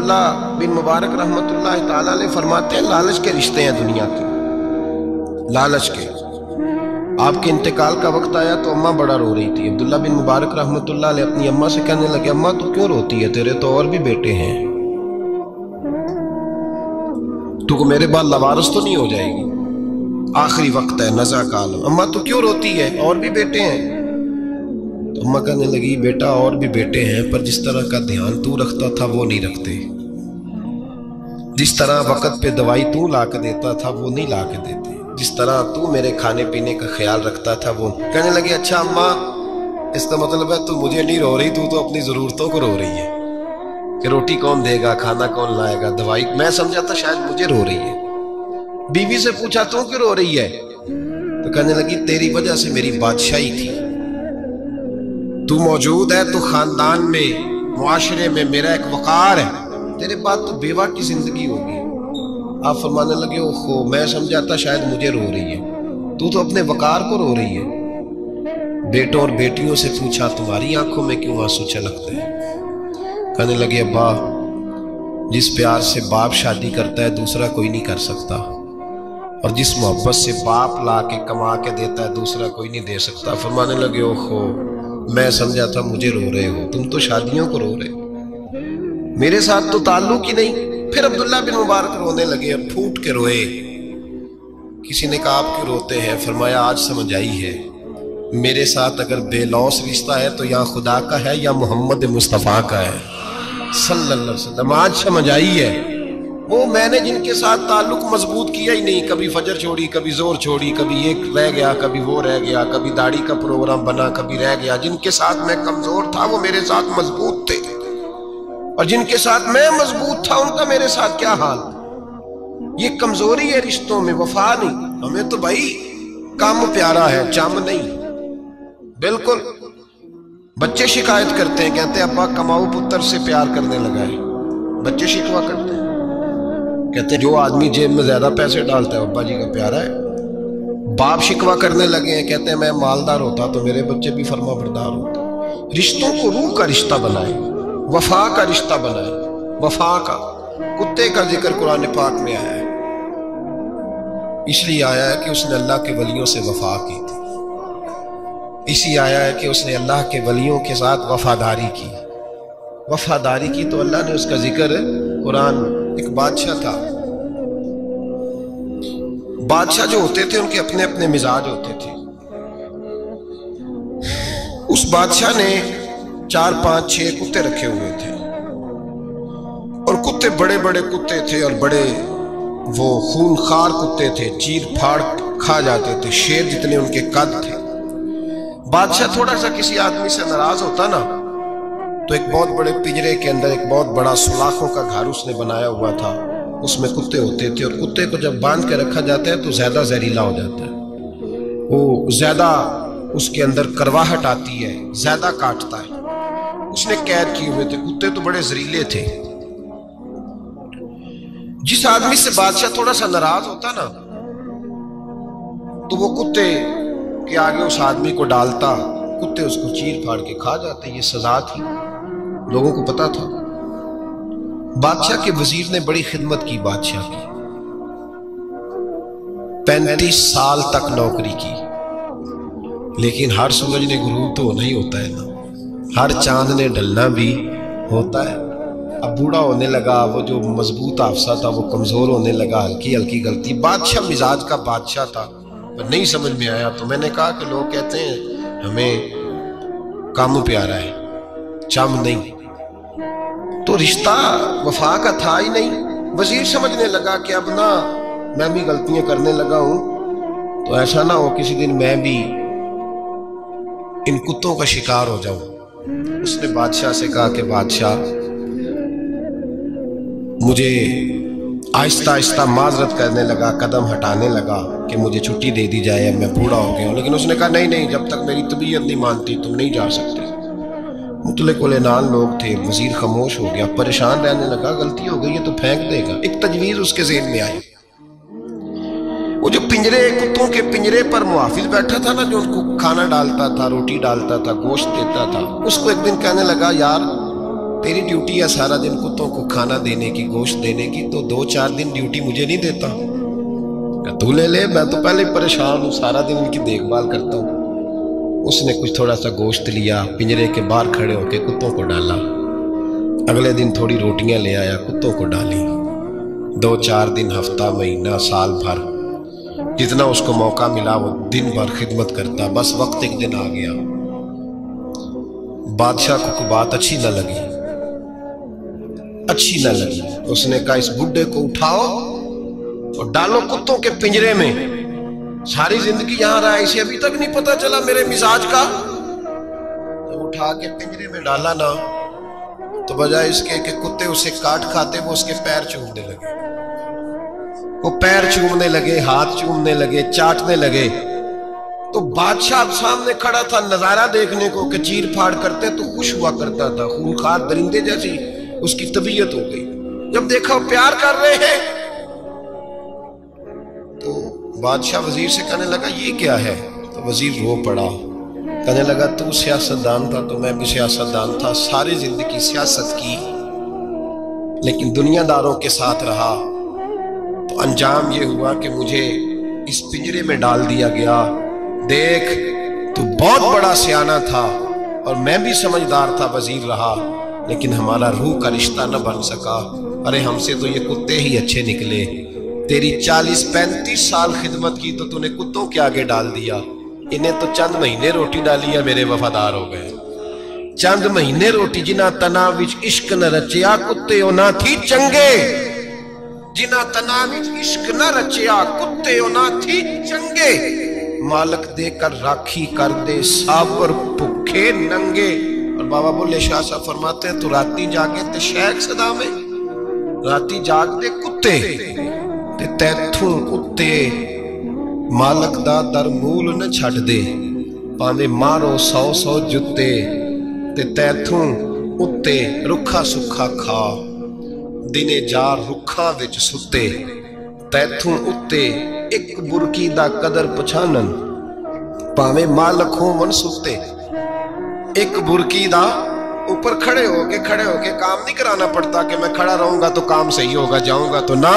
عبداللہ بن مبارک رحمۃ اللہ تعالیٰ علیہ فرماتے ہیں لالچ کے رشتے ہیں دنیا کے، لالچ کے۔ آپ کے انتقال کا وقت آیا تو اماں بڑا رو رہی تھی۔ عبداللہ بن مبارک رحمۃ اللہ علیہ اپنی اماں سے کہنے لگے اماں تو کیوں روتی ہے، تیرے تو اور بھی بیٹے ہیں، تو کو میرے بعد لوارث تو نہیں ہو جائے گی، آخری وقت ہے، نزع کا عالم، اماں تو کیوں روتی ہے، اور بھی بیٹے ہیں؟ تو اماں کہنے لگی بیٹا اور بھی بیٹے ہیں، پر جس طرح کا دھیان تو رکھتا تھا وہ نہیں رکھتے، جس طرح وقت پہ دوائی تو لا کے دیتا تھا وہ نہیں لا کے دیتے، جس طرح تو میرے کھانے پینے کا خیال رکھتا تھا وہ۔ کہنے لگے اچھا اماں اس کا مطلب ہے تو مجھے نہیں رو رہی، تو اپنی ضرورتوں کو رو رہی ہے کہ روٹی کون دے گا، کھانا کون لائے گا، دوائی، میں سمجھا تھا شاید مجھے رو رہی ہے۔ بیوی سے پوچھا تو کیوں رو رہی ہے، تو کہنے لگی تیری وجہ سے میری بادشاہی تھی، تو موجود ہے تو خاندان میں معاشرے میں میرا ایک وقار ہے، تیرے بعد تو بیوہ کی زندگی ہوگی۔ آپ فرمانے لگے اوہو میں سمجھا تھا شاید مجھے رو رہی ہے، تو اپنے وقار کو رو رہی ہے۔ بیٹوں اور بیٹیوں سے پوچھا تمہاری آنکھوں میں کیوں آنسو چھلکتے ہیں؟ کہنے لگے ابا جس پیار سے باپ شادی کرتا ہے دوسرا کوئی نہیں کر سکتا، اور جس محبت سے باپ لا کے کما کے دیتا ہے دوسرا کوئی نہیں دے سکتا۔ فرمانے لگے اوہو میں سمجھا تھا مجھے رو رہے ہو، تم تو شادیوں کو رو رہے ہو، میرے ساتھ تو تعلق ہی نہیں۔ پھر عبداللہ بن مبارک رونے لگے اور پھوٹ کے روئے۔ کسی نے کہا آپ کیوں روتے ہیں؟ فرمایا آج سمجھ آئی ہے میرے ساتھ اگر بے لوث رشتہ ہے تو یا خدا کا ہے یا محمد مصطفیٰ کا ہے صلی اللہ علیہ وسلم، آج سمجھ آئی ہے۔ وہ میں نے جن کے ساتھ تعلق مضبوط کیا ہی نہیں، کبھی فجر چھوڑی، کبھی زور چھوڑی، کبھی ایک رہ گیا، کبھی وہ رہ گیا، کبھی داڑھی کا پروگرام بنا، کبھی رہ گیا، جن کے ساتھ میں کمزور تھا وہ میرے ساتھ مضبوط تھے، اور جن کے ساتھ میں مضبوط تھا ان کا میرے ساتھ کیا حال تھا۔ یہ کمزوری ہے رشتوں میں، وفا نہیں۔ ہمیں تو بھائی کام پیارا ہے، چم نہیں۔ بالکل بچے شکایت کرتے ہیں، کہتے ہیں ابا کماؤ پتر سے پیار کرنے لگا ہے، بچے شکوا کرتے ہیں، کہتے ہیں جو آدمی جیب میں زیادہ پیسے ڈالتا ہے ابا جی کا پیارا ہے۔ باپ شکوا کرنے لگے ہیں، کہتے ہیں میں مالدار ہوتا تو میرے بچے بھی فرما بردار ہوتے۔ رشتوں کو روح کا رشتہ بنائے، وفا کا رشتہ بنائے، وفا کا۔ کتے کا ذکر قرآن پاک میں آیا ہے، اس لیے آیا ہے کہ اس نے اللہ کے ولیوں سے وفا کی تھی، اسی آیا ہے کہ اس نے اللہ کے ولیوں کے ساتھ وفاداری کی، وفاداری کی تو اللہ نے اس کا ذکر قرآن۔ ایک بادشاہ تھا، بادشاہ جو ہوتے تھے ان کے اپنے اپنے مزاج ہوتے تھے۔ اس بادشاہ نے 4 5 6 کتے رکھے ہوئے تھے، اور کتے بڑے بڑے کتے تھے، اور بڑے وہ خون خار کتے تھے، چیر پھاڑ کھا جاتے تھے، شیر جتنے ان کے قد تھے۔ بادشاہ تھوڑا سا کسی آدمی سے ناراض ہوتا نا تو ایک بہت بڑے پنجرے کے اندر ایک بہت بڑا سلاخوں کا گھر اس نے بنایا ہوا تھا، اس میں کتے ہوتے تھے، اور کتے کو جب باندھ کے رکھا جاتا ہے تو زیادہ زہریلا ہو جاتا ہے، وہ زیادہ اس کے اندر کرواہٹ آتی ہے، زیادہ کاٹتا ہے۔ اس نے قید کیے ہوئے تھے، کتے تو بڑے زہریلے تھے۔ جس آدمی سے بادشاہ تھوڑا سا ناراض ہوتا نا تو وہ کتے کے آگے اس آدمی کو ڈالتا، کتے اس کو چیر پھاڑ کے کھا جاتے، یہ سزا تھی، لوگوں کو پتا تھا۔ بادشاہ کے وزیر نے بڑی خدمت کی بادشاہ کی، 35 سال تک نوکری کی، لیکن ہر سورج نے غروب تو ہونا ہی ہوتا ہے نا، ہر چاند نے ڈھلنا بھی ہوتا ہے۔ اب بوڑھا ہونے لگا، وہ جو مضبوط حافظہ تھا وہ کمزور ہونے لگا، ہلکی ہلکی غلطی۔ بادشاہ مزاج کا بادشاہ تھا، پر نہیں سمجھ میں آیا، تو میں نے کہا کہ لوگ کہتے ہیں ہمیں کام پیارا ہے، چم نہیں، تو رشتہ وفا کا تھا ہی نہیں۔ وزیر سمجھنے لگا کہ اب نہ میں بھی غلطیاں کرنے لگا ہوں تو ایسا نہ ہو کسی دن میں بھی ان کتوں کا شکار ہو جاؤں۔ اس نے بادشاہ سے کہا کہ بادشاہ مجھے آہستہ آہستہ معذرت کرنے لگا، قدم ہٹانے لگا کہ مجھے چھٹی دے دی جائے، اب میں بوڑھا ہو گیا ہوں، لیکن اس نے کہا نہیں نہیں، جب تک میری طبیعت نہیں مانتی تم نہیں جا سکتے۔ مطلق العنان لوگ تھے، وزیر خاموش ہو گیا، پریشان رہنے لگا، غلطی ہو گئی ہے تو پھینک دے گا۔ ایک تجویز اس کے ذہن میں آئی، وہ جو پنجرے کتوں کے پنجرے پر محافظ بیٹھا تھا نا، جو ان کو کھانا ڈالتا تھا، روٹی ڈالتا تھا، گوشت دیتا تھا، اس کو ایک دن کہنے لگا یار तेरी ड्यूटी है सारा दिन कुत्तों को खाना देने की, गोश्त देने की, तो 2-4 दिन ड्यूटी मुझे नहीं देता? तू ले ले, मैं तो पहले परेशान हूँ, सारा दिन इनकी देखभाल करता हूँ। उसने कुछ थोड़ा सा गोश्त लिया, पिंजरे के बाहर खड़े होके कुत्तों को डाला। अगले दिन थोड़ी रोटियां ले आया, कुत्तों को डाली। 2-4 दिन, हफ्ता, महीना, साल भर, जितना उसको मौका मिला वो दिन भर खिदमत करता। बस वक्त एक दिन आ गया, बादशाह को कोई बात अच्छी न लगी। उसने कहा इस बुड्ढे को उठाओ और डालो कुत्तों के पिंजरे में। सारी जिंदगी यहां रहा, इसे अभी तक नहीं पता चला मेरे मिजाज का। तो उठा के पिंजरे में डाला ना, तो बजाय इसके कि कुत्ते उसे काट खाते, वो उसके पैर चूमने लगे। वो पैर चूमने लगे, हाथ चूमने लगे, चाटने लगे। तो बादशाह सामने खड़ा था नजारा देखने को कि चीर फाड़ करते तो खुश हुआ करता था, खूंखार दरिंदे जैसी उसकी तबीयत हो गई। जब देखा वो प्यार कर रहे हैं, तो बादशाह वजीर से कहने लगा ये क्या है? तो वजीर रो पड़ा, कहने लगा तू सियासतदान था तो मैं भी सियासतदान था, सारी जिंदगी सियासत की, लेकिन दुनियादारों के साथ रहा, तो अंजाम ये हुआ कि मुझे इस पिंजरे में डाल दिया गया। देख, तू बहुत बड़ा सियाना था और मैं भी समझदार था, वजीर रहा, लेकिन हमारा रूह का रिश्ता न बन सका। अरे हमसे तो ये कुत्ते ही अच्छे निकले। तेरी 40-35 साल खिदमत की तो तूने कुत्तों के आगे डाल दिया। इन्हें तो चंद महीने रोटी डाली है, मेरे वफादार हो गए। चंद महीने रोटी, जिना तना विच इश्क न रचिया, कुत्ते ना थी चंगे। जिना तना विच इश्क न रचिया, कुत्ते ना थी चंगे। मालक देकर राखी कर दे साबर भुखे नंगे। और बाबा बुल्ले शाह साहब फरमाते हैं, तू राती जागे ते शेख सदा में, राती जाग दे कुत्ते ते तैथू उत्ते मालक दा दर मूल न छड़ दे। भावे मारो 100 जुत्ते ते तैथू उत्ते रुखा सुखा खा। दिने जार रुखा विच सुते तैथू उत्ते एक बुरकी दा कदर पछानन। भावे मालक हो मन सुते। एक बुरकी दा ऊपर खड़े होके काम नहीं कराना पड़ता कि मैं खड़ा रहूंगा तो काम सही होगा, जाऊंगा तो ना।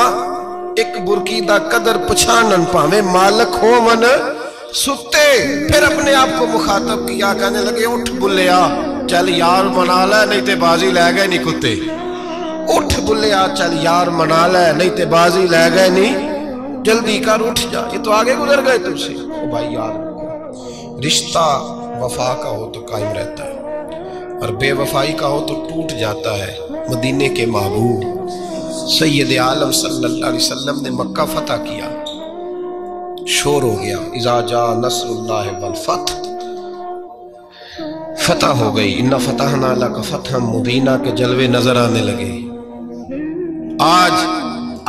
एक बुरकी दा कदर पछानन, भावे मालक हो मन सुते। फिर अपने आप को मुखातब किया, कहने लगे उठ बुल्लिया, चल यार मना ले, नहीं ते बाजी ले गए नहीं कुत्ते। उठ बुल्लिया, चल यार मना ले, नहीं ते बाजी ले गए नहीं, जल्दी कर उठ जा, ये तो आगे गुजर गए तुमसे। ओ भाई यार, रिश्ता वफा का हो तो कायम रहता है और बेवफाई का हो तो टूट जाता है। मदीने के महबूब सैयद आलम सल्लल्लाहु अलैहि वसल्लम ने मक्का फतह किया, शोर हो गया, इज़ा जा नस्रुल्लाह वल फतह, फतह हो गई। इन्ना फतहना लका फतहम मुबीना के जलवे नजर आने लगे। आज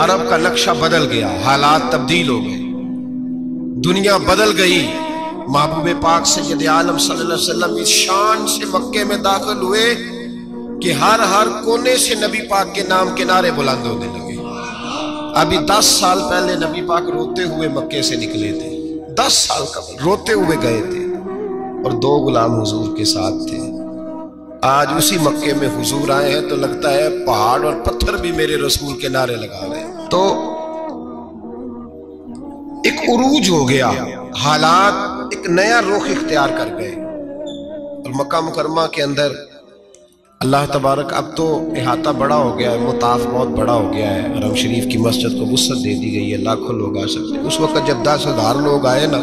अरब का नक्शा बदल गया, हालात तब्दील हो गए, दुनिया बदल गई। महबूब पाक सैयद आलम सल्लल्लाहु अलैहि वसल्लम इस शान से मक्के में दाखिल हुए कि हर कोने से नबी पाक के नाम के नारे बुलंद होने लगे। अभी 10 साल पहले नबी पाक रोते हुए मक्के से निकले थे, 10 साल कबल रोते हुए गए थे और 2 गुलाम हुजूर के साथ थे। आज उसी मक्के में हुजूर आए हैं तो लगता है पहाड़ और पत्थर भी मेरे रसूल के नारे लगा रहे हैं। तो एक उरूज हो गया, हालात एक नया रुख इख्तियार कर गए और मक्का मुकरमा के अंदर अल्लाह तबारक, अब तो इहाता बड़ा हो गया है, मुताफ बहुत बड़ा हो गया है। हरम शरीफ की मस्जिद को वुसअत दे दी गई है, लाखों लोग आ सकते हैं। उस वक्त जब 10,000 लोग आए ना,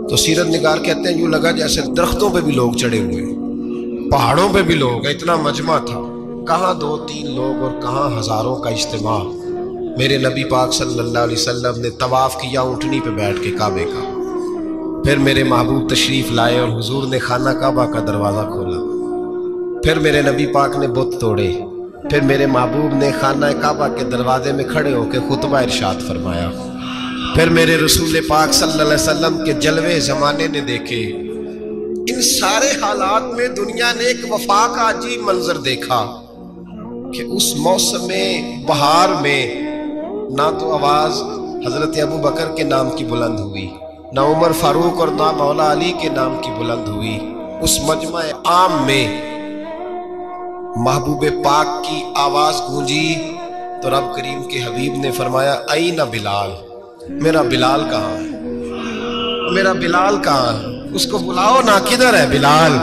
तो सीरत निगार कहते हैं यूं लगा जैसे दरख्तों पे भी लोग चढ़े हुए, पहाड़ों पे भी लोग, इतना मजमा था। कहाँ 2-3 लोग और कहाँ हजारों का इज्तिमा। मेरे नबी पाक सल्लल्लाहु अलैहि वसल्लम ने तवाफ किया ऊँटनी पे बैठ के काबे का। फिर मेरे महबूब तशरीफ लाए और हुजूर ने खाना काबा का दरवाज़ा खोला। फिर मेरे नबी पाक ने बुत तोड़े। फिर मेरे महबूब ने खाना काबा के दरवाजे में खड़े होकर खुतबा इरशाद फरमाया। फिर मेरे रसूल पाक सल्लल्लाहु अलैहि वसल्लम के जलवे ज़माने ने देखे। इन सारे हालात में दुनिया ने एक वफा का अजीब मंजर देखा कि उस मौसम में बहार में ना तो आवाज़ हज़रत अबू बकर के नाम की बुलंद हुई, ना उमर फारूक और ना मौला अली के नाम की बुलंद हुई। उस मजमा आम में महबूब पाक की आवाज गूंजी तो रब करीम के हबीब ने फरमाया ऐना बिलाल, मेरा बिलाल कहाँ है, मेरा बिलाल कहाँ है, उसको बुलाओ ना, किधर है बिलाल।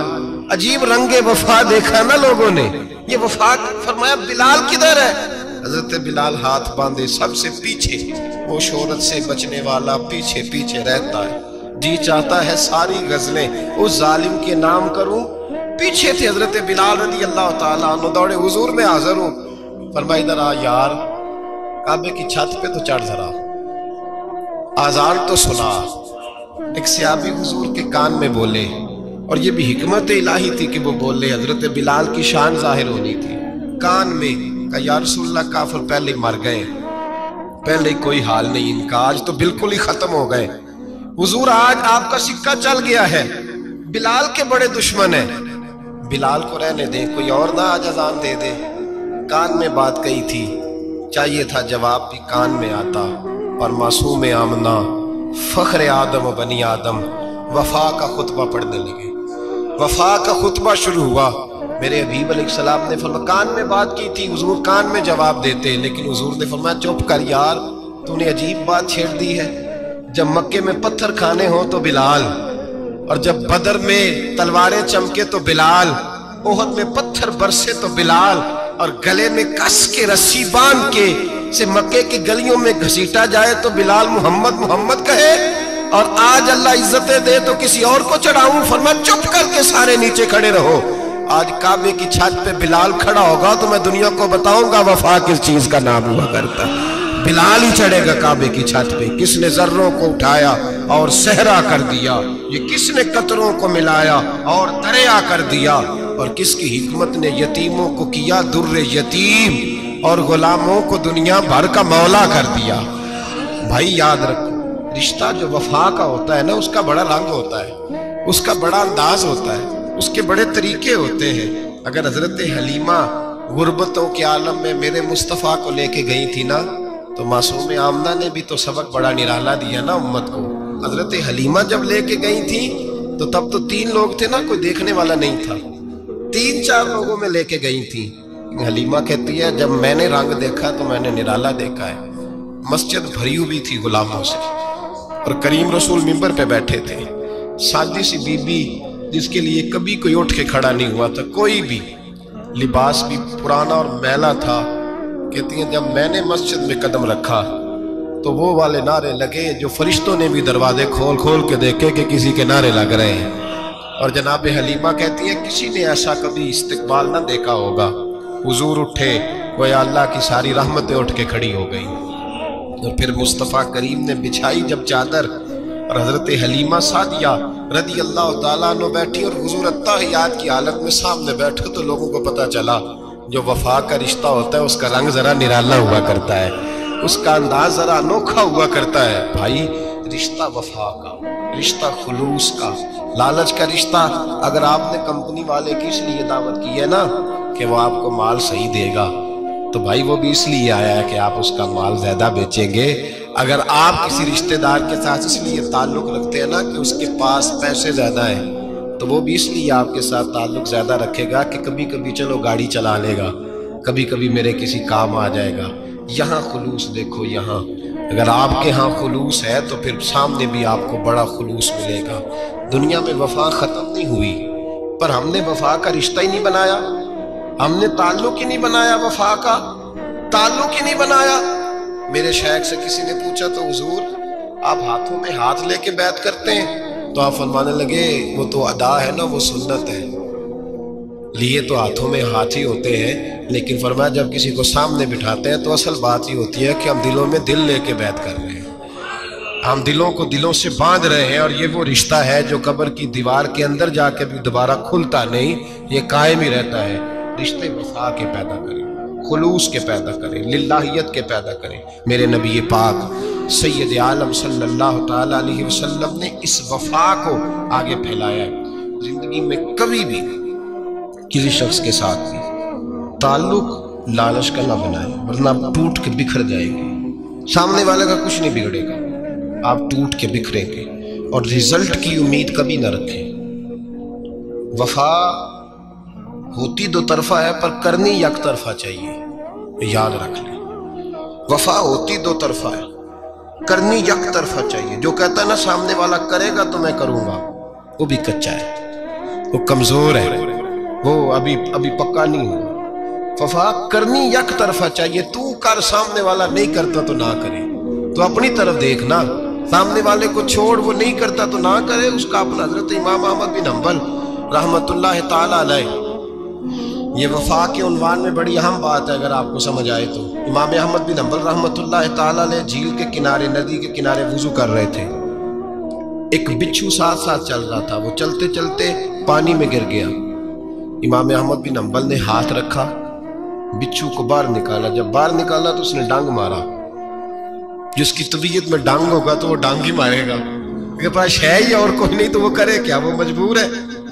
अजीब रंगे वफा देखा ना लोगों ने, ये वफा। फरमाया बिलाल किधर है। हजरत बिलाल हाथ बांधे सबसे पीछे, वो शोहरत से बचने वाला पीछे पीछे रहता है। जी चाहता है सारी गजलें उस जालिम के नाम करूं। पीछे थे हजरत बिलाल रज़ी अल्लाह ताला अन्हु, दौड़े हुजूर में हाजिर हूं। फरमाया इधर आ यार, काबे की छत पे तो चढ़ जरा, आजान तो सुना। एक सहाबी हुजूर के कान में बोले, और ये भी हिकमत इलाही थी कि वो बोले, हजरत बिलाल की शान जाहिर होनी थी। कान में का या रसूलल्लाह काफिर पहले ही मर गए, पहले ही कोई हाल नहीं इनका, आज तो बिल्कुल ही खत्म हो गए। हुजूर आज आपका सिक्का चल गया है, बिलाल के बड़े दुश्मन है, बिलाल को रहने दें, कोई और ना आज अजान दे दे। कान में बात कही थी, चाहिए था जवाब भी कान में आता। और मासूम आमना फख्र आदम बनी आदम वफा का खुतबा पढ़ने लगे। वफा का खुतबा शुरू हुआ। मेरे हबीब अलैहिस्सलाम ने फरमाया, कान में बात की थी, हुजूर कान में जवाब देते, लेकिन हुजूर ने फरमाया चुप कर यार, तूने अजीब बात छेड़ दी है। जब मक्के में पत्थर खाने हो तो बिलाल, और जब बदर में तलवारें चमके तो बिलाल, ओहद में पत्थर बरसे तो बिलाल, और गले में कस के रस्सी बांध के से मक्के की गलियों में घसीटा जाए तो बिलाल मोहम्मद मोहम्मद कहे। और आज अल्लाह इज्जतें दे तो किसी और को चढ़ाऊं। फरमाया चुप करके सारे नीचे खड़े रहो। आज काबे की छत पे बिलाल खड़ा होगा तो मैं दुनिया को बताऊंगा वफा किस चीज का नाम हुआ करता। बिलाल ही चढ़ेगा काबे की छत पे। किसने जर्रों को उठाया और सहरा कर दिया, ये किसने कतरों को मिलाया और दरिया कर दिया, और किसकी हिकमत ने यतीमों को किया दुर्रे यतीम और गुलामों को दुनिया भर का मौला कर दिया। भाई याद रखो, रिश्ता जो वफा का होता है ना, उसका बड़ा रंग होता है, उसका बड़ा अंदाज होता है, उसके बड़े तरीके होते हैं। अगर हजरत हलीमा गुर्बतों के आलम में मेरे मुस्तफ़ा को लेके गई थी ना, तो मासूम आमना ने भी तो सबक बड़ा निराला दिया ना उम्मत को। हजरत हलीमा जब लेके गई थी तो तब तो 3 लोग थे ना, कोई देखने वाला नहीं था। 3-4 लोगों में लेके गई थी। हलीमा कहती है जब मैंने रंग देखा तो मैंने निराला देखा है। मस्जिद भरी हुई थी गुलामों से, और करीम रसूल मिंबर पे बैठे थे। सादी सी बीबी जिसके लिए कभी कोई उठ के खड़ा नहीं हुआ था, कोई भी, लिबास भी पुराना और मैला था। कहती हैं जब मैंने मस्जिद में कदम रखा तो वो वाले नारे लगे जो फरिश्तों ने भी दरवाजे खोल खोल के देखे कि किसी के नारे लग रहे हैं। और जनाब हलीमा कहती है किसी ने ऐसा कभी इस्तकबाल ना देखा होगा। हुजूर उठे, गोया अल्लाह की सारी रहमतें उठ के खड़ी हो गई। और फिर मुस्तफ़ा करीम ने बिछाई जब चादर, और हजरत हलीमा सादिया रज़ी अल्लाह ताला अन्हा बैठी, और हुजूर अत्ताहियात की हालत में सामने बैठे। तो लोगों को पता चला जो वफा का रिश्ता होता है उसका रंग जरा निराला हुआ करता है, उसका अंदाज जरा अनोखा हुआ करता है। भाई रिश्ता वफा का, रिश्ता खुलूस का, लालच का रिश्ता। अगर आपने कंपनी वाले की इसलिए दावत की है ना कि वो आपको माल सही देगा, तो भाई वो भी इसलिए आया है कि आप उसका माल ज्यादा बेचेंगे। अगर आप किसी रिश्तेदार के साथ इसलिए ताल्लुक रखते हैं ना कि उसके पास पैसे ज्यादा हैं, तो वो भी इसलिए आपके साथ ताल्लुक ज्यादा रखेगा कि कभी कभी चलो गाड़ी चला लेगा, कभी कभी मेरे किसी काम आ जाएगा। यहाँ खुलूस देखो, यहाँ अगर आपके यहाँ खुलूस है तो फिर सामने भी आपको बड़ा खुलूस मिलेगा। दुनिया में वफा खत्म नहीं हुई, पर हमने वफा का रिश्ता ही नहीं बनाया, हमने ताल्लुक ही नहीं बनाया, वफा का ताल्लुक ही नहीं बनाया। मेरे शेख से किसी ने पूछा तो हुजूर आप हाथों में हाथ लेके बैत करते हैं? तो आप फरमाने लगे वो तो अदा है ना, वो सुन्नत है। लिए तो हाथों में हाथ ही होते हैं, लेकिन फरमाया जब किसी को सामने बिठाते हैं तो असल बात ही होती है कि हम दिलों में दिल लेके बैत कर रहे हैं, हम दिलों को दिलों से बांध रहे हैं। और ये वो रिश्ता है जो कब्र की दीवार के अंदर जाके भी दोबारा खुलता नहीं, ये कायम ही रहता है। रिश्ते वफा के पैदा करें, खुलूस के पैदा करें, लिल्लाहियत के पैदा करें। मेरे नबी पाक सैयद आलम सल्लल्लाहु ताला अलैहि वसल्लम ने इस वफा को आगे फैलाया है। जिंदगी में कभी भी किसी शख्स के साथ भी ताल्लुक लालच का ना बनाए, वरना आप टूट के बिखर जाएंगे। सामने वाले का कुछ नहीं बिगड़ेगा, आप टूट के बिखरेंगे। और रिजल्ट की उम्मीद कभी ना रखें। वफा ہوتی دو طرفہ ہے پر کرنی یک طرفہ چاہیے، یاد رکھ لیں۔ وفا ہوتی دو طرفہ ہے، کرنی یک طرفہ چاہیے۔ جو کہتا ہے نا سامنے والا کرے گا تو میں کروں گا، وہ بھی کچا ہے، وہ کمزور ہے، وہ ابھی پکا نہیں ہوا۔ وفا کرنی یک طرفہ چاہیے، تو کر، سامنے والا نہیں کرتا تو نہ کرے، تو اپنی طرف دیکھنا، سامنے والے کو چھوڑ، وہ نہیں کرتا تو نہ کرے، اس کا اپنا۔ حضرت امام احمد بن حنبل رحمت اللہ تعالی علیہ، یہ وفا کے عنوان میں بڑی اہم بات ہے اگر آپ کو سمجھ آئے تو۔ امام احمد بن حنبل رحمت اللہ تعالی علیہ جھیل کے کنارے، ندی کے کنارے وضو کر رہے تھے، ایک بچھو ساتھ ساتھ چل رہا تھا، وہ چلتے چلتے پانی میں گر گیا۔ امام احمد بن حنبل نے ہاتھ رکھا، بچھو کو باہر نکالا، جب باہر نکالا تو اس نے ڈانگ مارا۔ جس کی طبیعت میں ڈانگ ہوگا تو وہ ڈانگ ہی مارے گا، میرے پاس ہے ہی اور کوئی نہیں تو وہ کرے کیا، وہ مجبور ہے،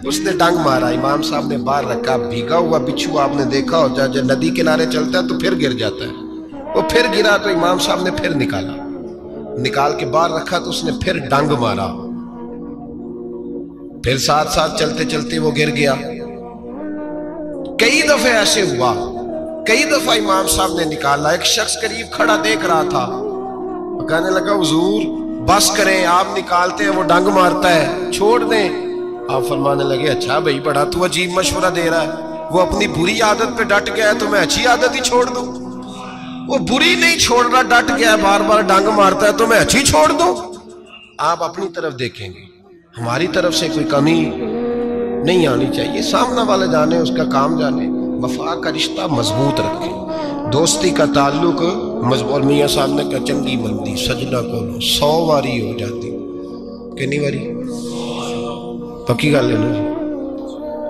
اس نے ڈانگ مارا۔ امام صاحب نے باہر رکھا، بھیگا ہوا بچھو آپ نے دیکھا ہوتا ہے جب ندی کنارے چلتا ہے تو پھر گر جاتا ہے، وہ پھر گرا تو امام صاحب نے پھر نکالا، نکال کے باہر رکھا تو اس نے پھر ڈانگ مارا، پھر ساتھ ساتھ چلتے چلتے وہ گر گیا۔ کئی دفعہ ایسے ہوا، کئی دفعہ امام صاحب نے نکالا۔ ایک شخص قریب کھڑا دیکھ رہا تھا، کہنے لگا حضور بس کریں، آپ نکالتے ہیں وہ ڈنگ مارتا ہے، چھوڑ دیں۔ آپ فرمانے لگے اچھا بھائی بڑا تو عجیب مشورہ دے رہا ہے، وہ اپنی بری عادت پہ ڈٹ گیا ہے تو میں اچھی عادت ہی چھوڑ دوں؟ وہ بری نہیں چھوڑ رہا، ڈٹ گیا ہے، بار بار ڈنگ مارتا ہے تو میں اچھی چھوڑ دوں؟ آپ اپنی طرف دیکھیں گے، ہماری طرف سے کوئی کمی نہیں آنی چاہیے، سامنے والے جانے، اس کا کام جانے۔ وفا کا رشتہ مضبوط رکھیں، دوستی کا تعلق مضبوط۔ میاں صاحب نے کہا چنگی مندی سجنا کو 100 واری ہو جاتی، کنی واری؟ پکی گل ہے نا،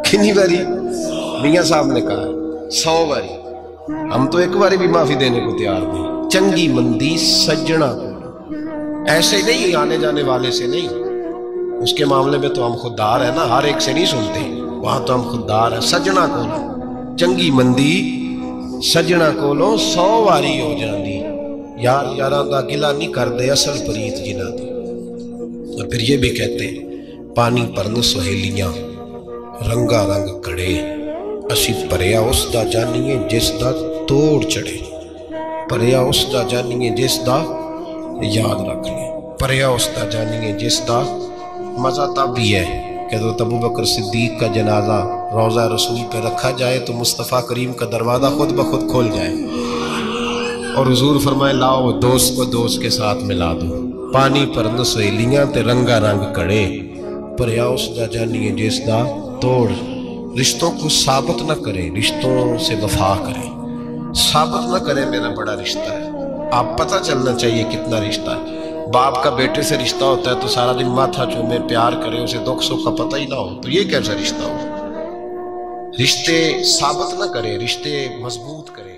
کنی واری؟ میاں صاحب نے کہا 100 واری، ہم تو ایک باری بھی معافی دینے کو تیار نہیں۔ چنگی مندی سجنا کو، ایسے نہیں آنے جانے والے سے نہیں، اس کے معاملے میں تو ہم خوددار ہیں نا، ہر ایک سے نہیں سنتے، وہاں تو ہم خوددار ہیں۔ سجنا کو چنگی مندی سجنا کولوں 100 واری ہو جاندی، یار یاراں دا گلا نہیں کردے اصل پریت جنہاں دی۔ اور پھر یہ بھی کہتے ہیں پانی پرن سہیلیاں رنگا رنگ کڑے، اسی پریا اس دا جانیے جس دا توڑ چڑھے، پریا اس دا جانیے جس دا، یاد رکھ لیں، پریا اس دا جانیے جس دا۔ مزہ تب بھی ہے کہ تو ابو بکر صدیق کا جنازہ روضہ رسول پہ رکھا جائے تو مصطفیٰ کریم کا دروازہ خود بخود کھول جائے اور حضور فرمائے لاؤ دوست کو دوست کے ساتھ ملا دو، پانی پرند سہیلیاں تے رنگا رنگ کڑے، پریا اس دا جانیے جس دا توڑ۔ رشتوں کو ثابت نہ کریں، رشتوں سے وفا کریں، ثابت نہ کریں میرا بڑا رشتہ ہے، آپ پتہ چلنا چاہیے کتنا رشتہ ہے۔ باپ کا بیٹے سے رشتہ ہوتا ہے تو سارا دن ماتھا چومے پیار کرے، اسے دکھ سکھ کا پتہ ہی نہ ہو، تو یہ کیسا رشتہ ہو؟ رشتے ثابت نہ کریں، رشتے مضبوط کریں۔